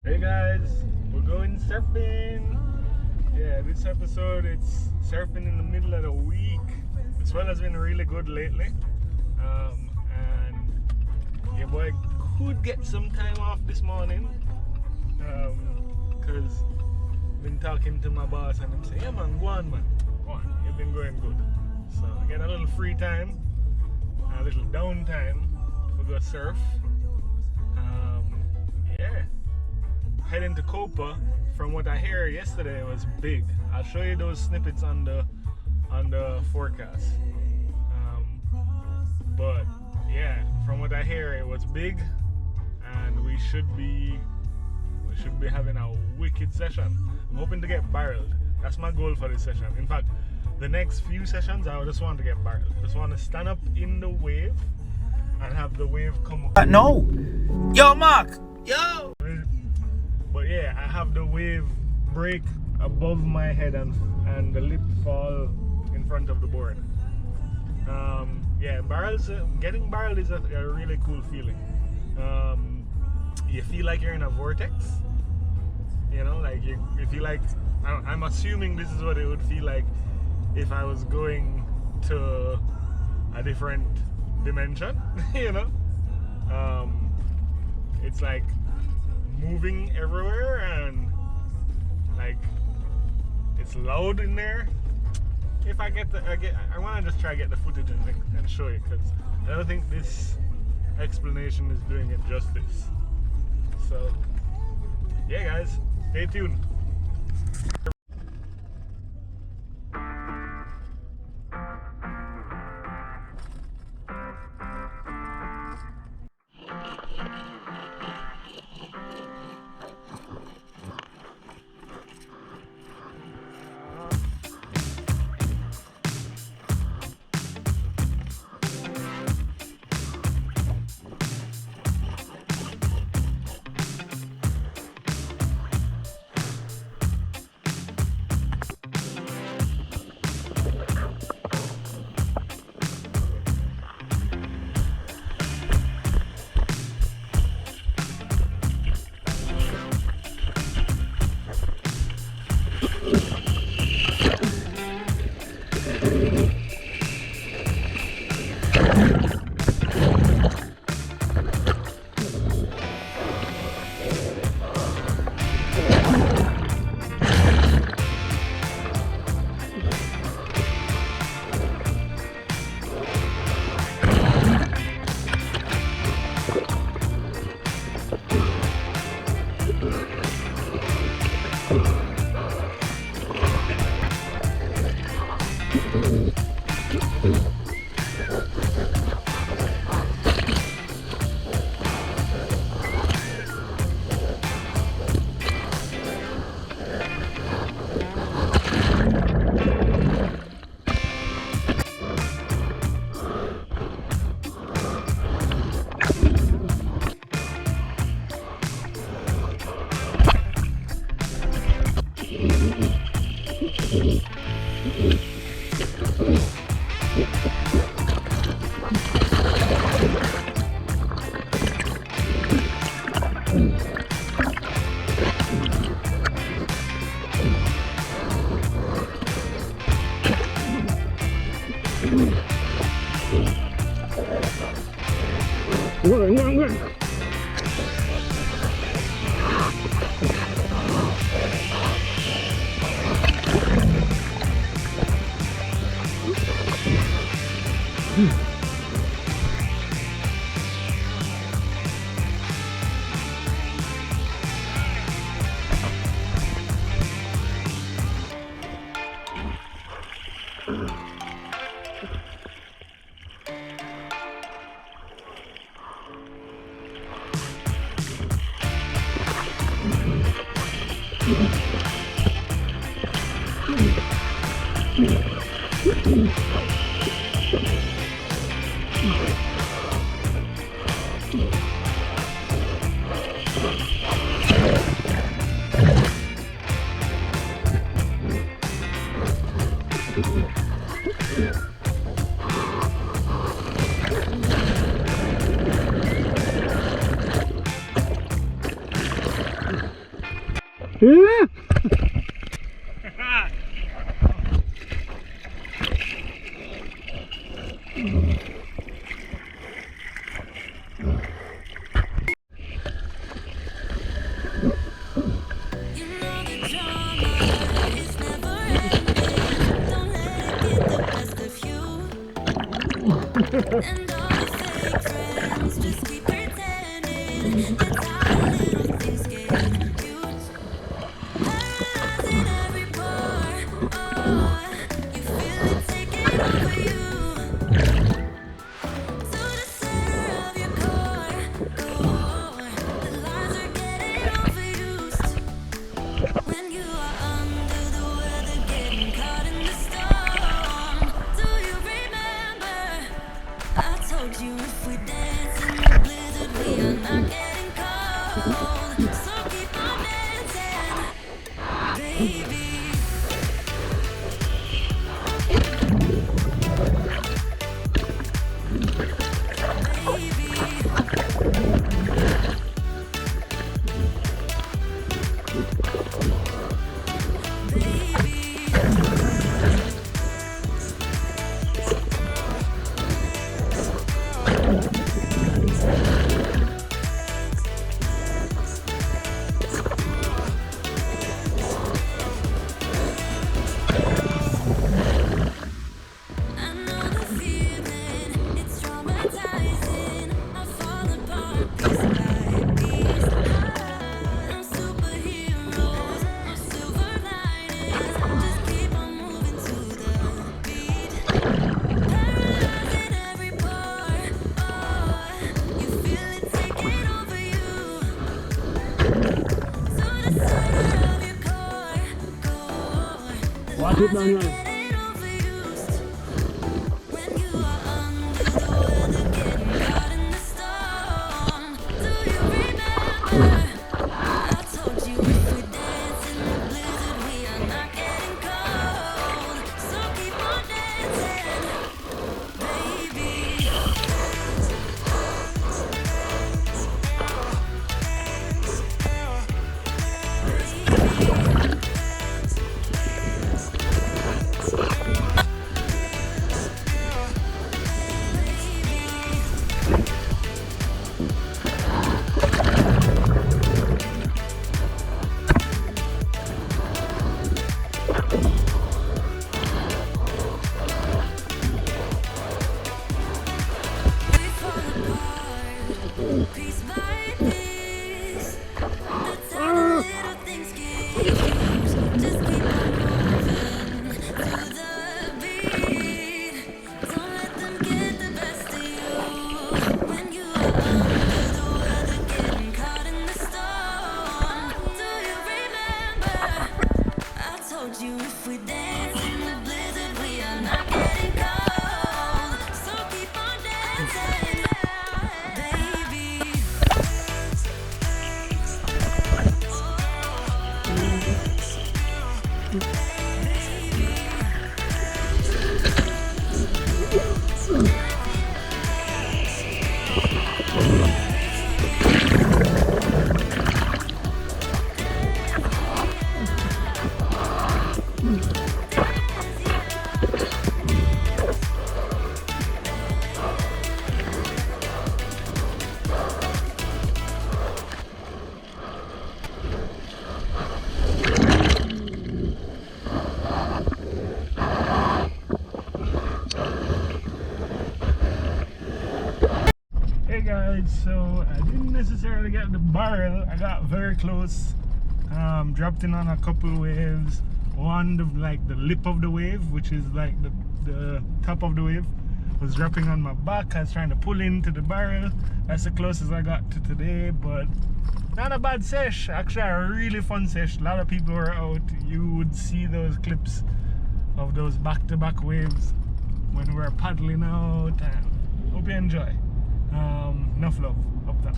Hey guys, we're going surfing. Yeah, this episode it's surfing in the middle of the week. The swell has been really good lately, and your boy could get some time off this morning, because I've been talking to my boss and I'm saying, yeah man, go on, you've been going good. So I get a little free time, a little downtime to go surf. Yeah. Heading to Copa, from what I hear yesterday, was big. I'll show you those snippets on the forecast. But yeah, from what I hear, it was big, and we should be having a wicked session. I'm hoping to get barreled. That's my goal for this session. In fact, the next few sessions, I just want to get barreled. I just want to stand up in the wave and have the wave come up. No, yo, Mark, yo. But yeah, I have the wave break above my head and the lip fall in front of the board. Yeah, getting barreled is a really cool feeling. You feel like you're in a vortex. You know, like you feel like, I'm assuming this is what it would feel like if I was going to a different dimension. You know, it's like moving everywhere, and like it's loud in there. If I want to just try to get the footage and show you, because I don't think this explanation is doing it justice. So yeah guys, stay tuned. And all the fake friends just keep pretending. Get tired of little things getting cute. Paralyzing every pore. Oh, you feel it taking over you. To the center of your core. The lines are getting overused. When you are under the weather, getting caught in the storm. Do you remember? I told you if we dance in the blizzard, we are not getting cold. So keep on dancing, baby. Watch it down here. Piece by piece, the tiny little things get used. Just keep on moving to the beat. Don't let them get the best of you. When you are under the weather, getting caught in the storm. Do you remember? I told you if we dance in the blizzard, we are not getting cold. So keep on dancing. Hey guys, so I didn't necessarily get the barrel. I got very close. Dropped in on a couple waves. One, the lip of the wave, which is like the top of the wave, was dropping on my back. I was trying to pull into the barrel. That's the closest I got to today, but not a bad sesh. Actually, a really fun sesh. A lot of people were out. You would see those clips of those back-to-back waves when we were paddling out. And hope you enjoy. Enough love. Up top.